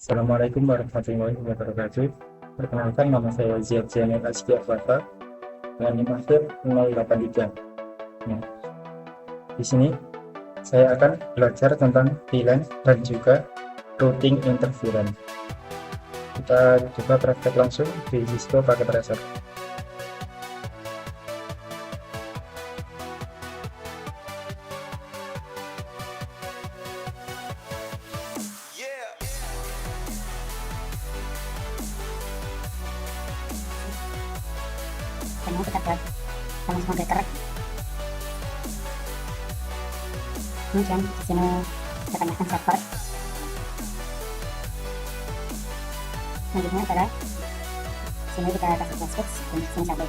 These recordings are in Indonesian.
Assalamualaikum warahmatullahi wabarakatuh. Perkenalkan, nama saya Ziad Zainal Askia Fata dengan NIM akhir 083. Nah, di sini saya akan belajar tentang VLAN dan juga routing interference. Kita coba praktek langsung di Cisco paket tracer. Ini kita buat sama-sama breaker. Kemudian di sini kita tambahkan server. Selanjutnya adalah sini kita kasih flash switch dan sini satu.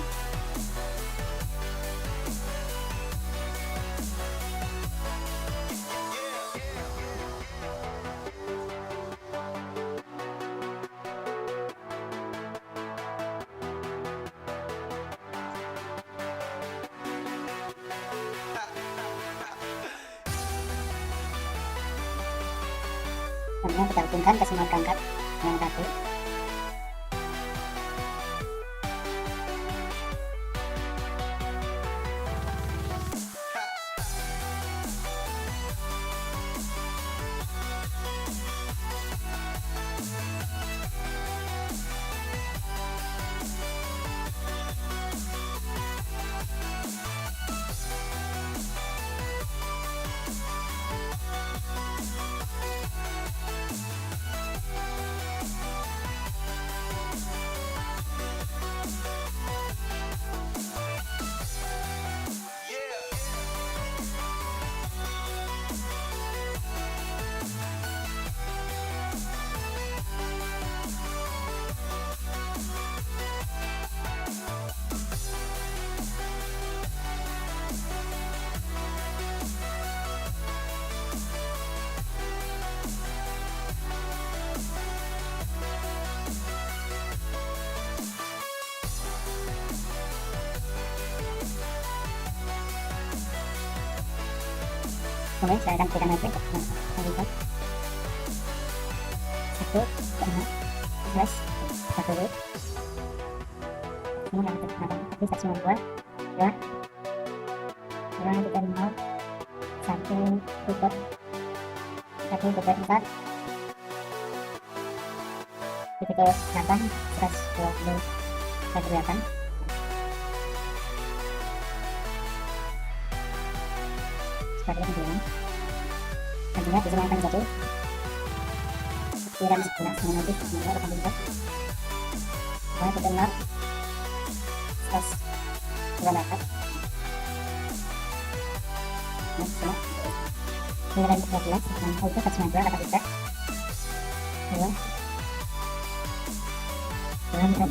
Kemudian kita hubungkan ke semua perangkat yang tadi. Kemudian saya akan berikan lagi satu, plus satu root. Ini yang kita tapi 192 dua tiga lima satu tutup empat titik 8 120 108. Seperti ini. Nantinya di sini akan jadi sekiran 11 menit sebenarnya akan dibuat bahwa kita not plus 28 nah semua sekiran 13 dan itu 92 akan dibuat 2 16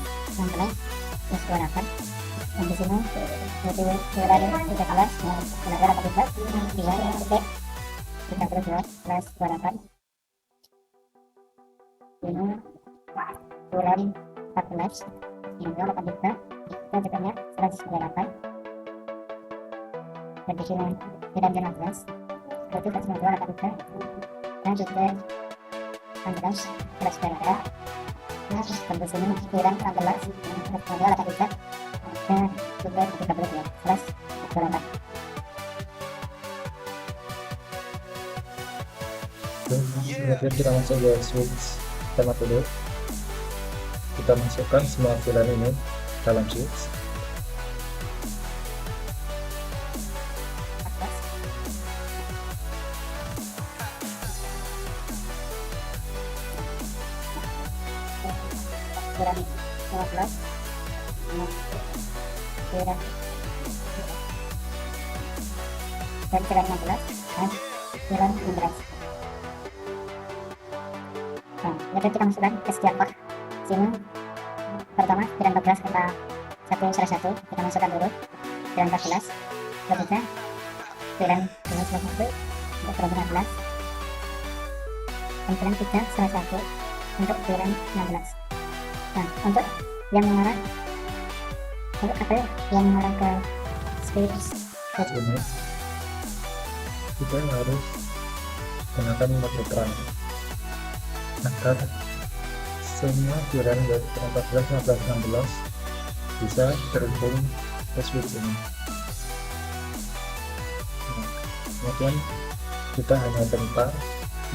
plus 28 dan di sini jadi sekiran 13 benar-benar akan dibuat 2 titik 32 plus 28 ini bulan 14 ini akan dibuka kita jadinya 198 dan di sini tidak 16 berarti 42 akan dibuka dan juga 16 plus 28 dan di sini kurang 16 plus 42 akan dibuka dan juga 32 plus 28. Kemudian kita masuk ke switch pertama dulu. Kita masukkan semua VLAN ini dalam switch. Kurang 15 kurang dan kurang 16 dan kurang 16. Nah, jadi kita masukkan ke setiap sini. Pertama kurang 14 kita satu kita masukkan dulu kurang 14 selanjutnya kurang 12 untuk kurang 16 dan kurang 3 untuk kurang 16. Nah, untuk yang mengarah untuk apa ya? Yang mengarah ke switch Ini kita harus gunakan mode terang agar semua firan dari 14, 15, 16 bisa terhubung ke switch ini. Nah, kemudian kita hanya tempel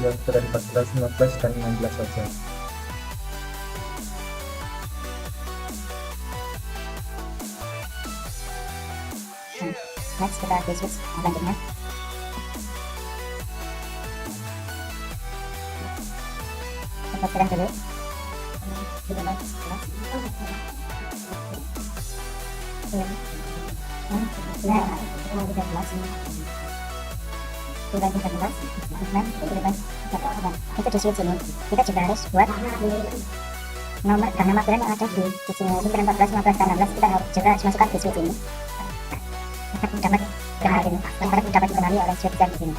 yang firan 14, 15, dan 16 saja. Next kita di switch selanjutnya. Tempat firan dulu. Itu di switch ini kita juga harus buat nomor dan nama firan yang ada di sini, itu firan 14, 15, dan 16 kita juga harus masukkan di switch ini dapat dikenali oleh switch yang di sini.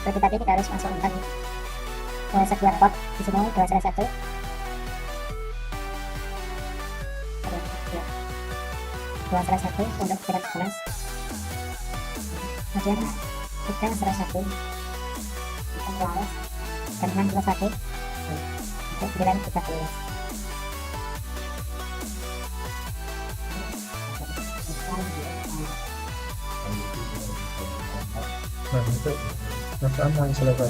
Seperti tadi kita harus masukkan sekian port di sini 211 untuk firan 11, kemudian kita 11 dan 61 untuk firan 13. Nah, untuk yang selesai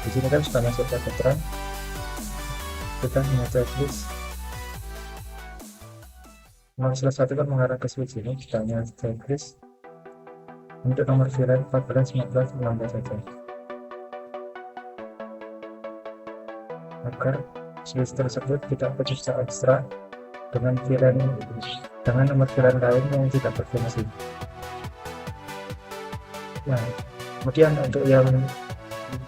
di sini kan sudah masuk ke veteran, kita hanya checklist. Nomor satu kan mengarah ke switch ini, kita hanya checklist untuk nomor firan 14, 15, 16 saja, agar switch tersebut tidak bisa ekstrak dengan nomor firan lain yang tidak berfungsi. Nah, kemudian untuk yang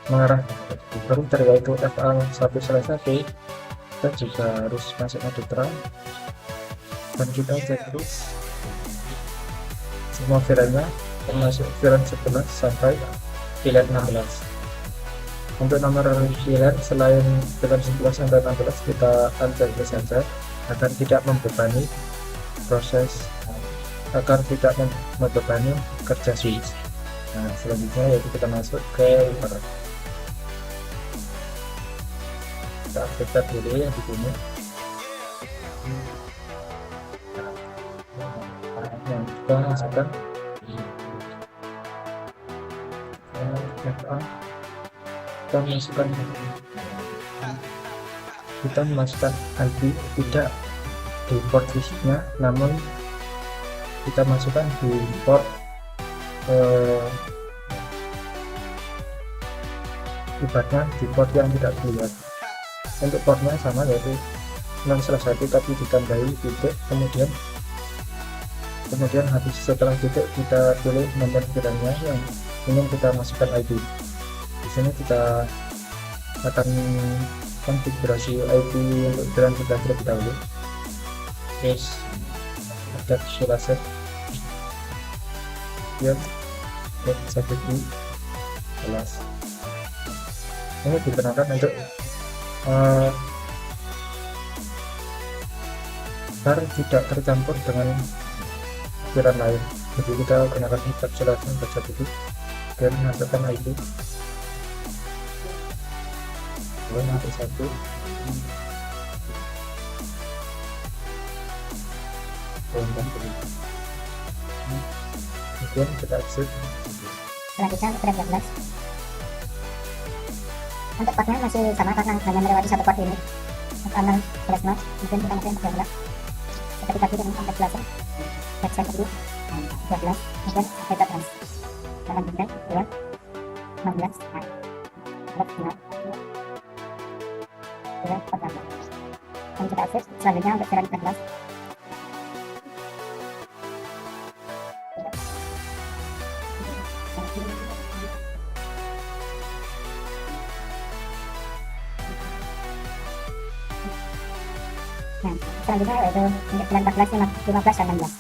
mengarah ke router yaitu FA1/1, kita juga harus masuk mode terang dan kita checklist semua firannya termasuk firan 11 sampai firan 16. Untuk nomor firan selain firan 11 sampai 16 kita unchecklist saja agar tidak membebani kerja switch. Nah, selanjutnya yaitu kita masuk ke router. Kita aktifkan dulu yang di sini. Yang kita masukkan kita masukkan IP tidak di port fisiknya, namun kita masukkan di port ibaratnya di port yang tidak terlihat. Untuk portnya sama yaitu 6/1 tapi ditambahi titik, kemudian habis setelah titik kita pilih nomor firannya yang ingin kita masukkan ID. Di sini kita akan konfigurasi ID untuk firan 11 terlebih dahulu. Terus ada set ya, security kelas ini digunakan untuk agar tidak tercampur dengan firan lain. Jadi kita gunakan encapsulation security dan masukkan ID nomor 1 kemudian kita exit. Selanjutnya untuk firan 12, untuk portnya masih sama karena hanya melewati satu port ini. Untuk aman plus not, kemudian kita masuk ke 12 seperti tadi dengan kontak belasan website tadi 12, kemudian data trans dalam bintang 2 16 dan kita akses. Selanjutnya untuk firan 14, nah selanjutnya yaitu untuk firan 14, 15, dan 16.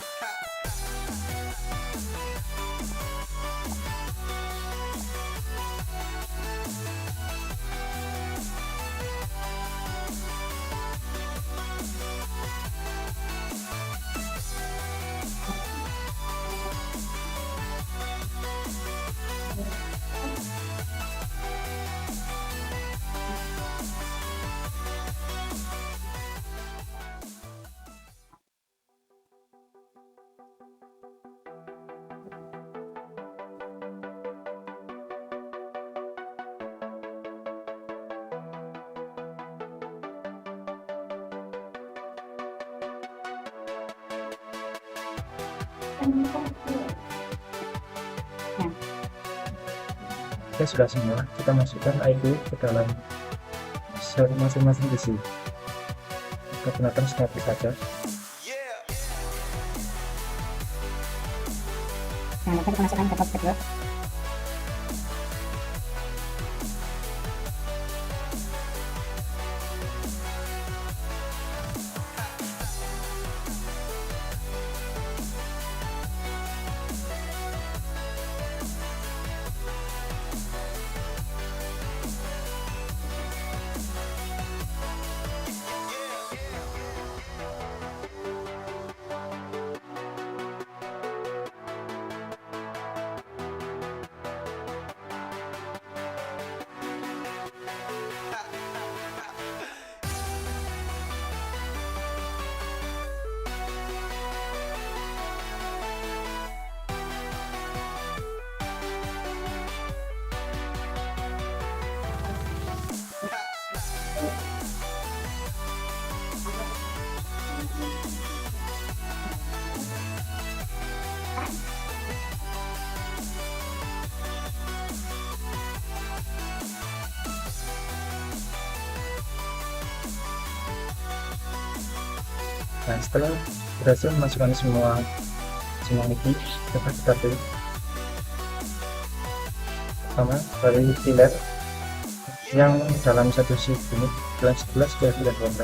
Oke, sudah semua. Kita masukkan IP ke dalam shell masing-masing PC. Kita gunakan snap saja. Nah, kita masukkan ke box kedua. Nah, setelah berhasil memasukkan semua IP, kita pilih sama dari pilar yang dalam satu shift ini bulan 11 ke bulan 12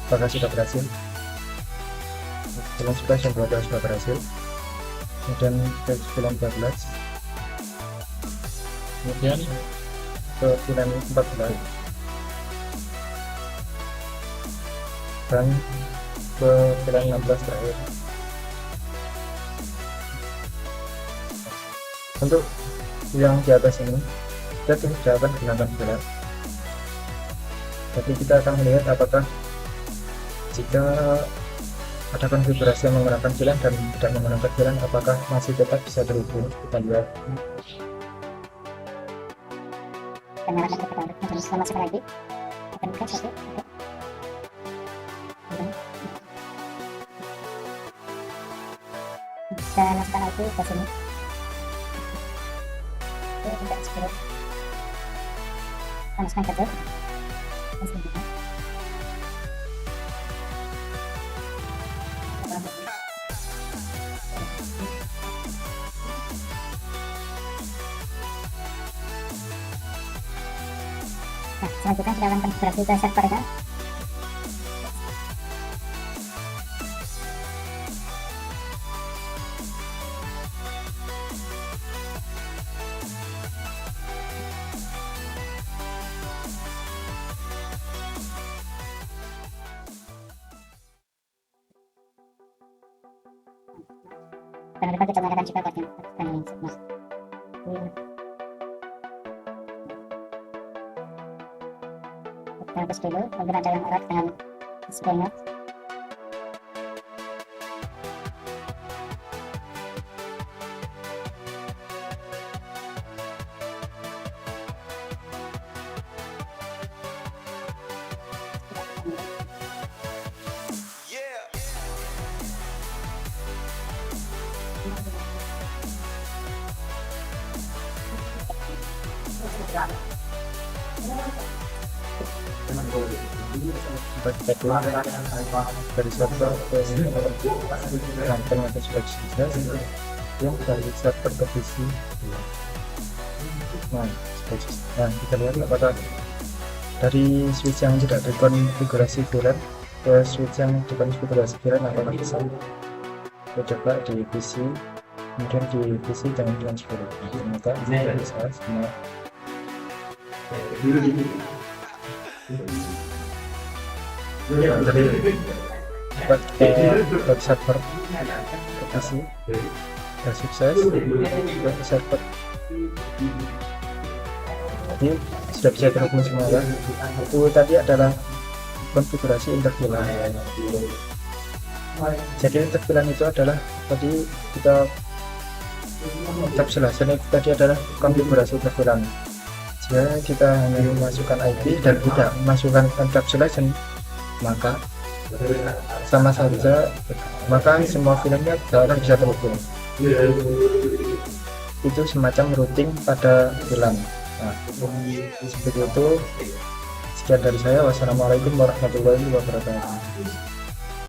apakah sudah berhasil. Bulan 11 dan 12 sudah berhasil, kemudian ke bulan 12, kemudian ke bulan 14 dan ke bulan 16 terakhir. Untuk yang di atas ini kita tidak akan gunakan bulan, tapi kita akan melihat apakah jika ada konfigurasi yang menggunakan bulan dan tidak menggunakan bulan apakah masih tetap bisa terhubung. Kita lihat. Dan nyalakan kita terus masukkan lagi. Kita buka satu. Kita masukkan lagi ke sini. Kita explore. Kita masukkan ke sini. Nah, selanjutnya kita akan konfigurasi ke servernya. Jangan lupa kita nyalakan juga kodnya. Kita hapus dulu, mungkin ada yang error dengan display-nya. Kita keluar dari server ke ramping atau switch yang dari server ke PC. Nah, kita lihat apakah dari switch yang tidak dikonfigurasi VLAN ke switch yang dikonfigurasi VLAN apakah bisa. Kita coba di PC, kemudian di PC dengan security. Ternyata bisa semua. Jadi buat web server ke PC sudah sukses ke server, jadi sudah bisa terhubung semua ya. Itu tadi adalah konfigurasi interVLAN. Jadi interVLAN itu adalah tadi kita jelaskan, itu tadi adalah konfigurasi interVLAN. Jika kita hanya memasukkan IP dan tidak memasukkan encapsulation, maka sama saja, maka semua filmnya tidak akan bisa terhubung. Itu semacam routing pada film. Nah, seperti itu. Sekian dari saya. Wassalamualaikum warahmatullahi wabarakatuh.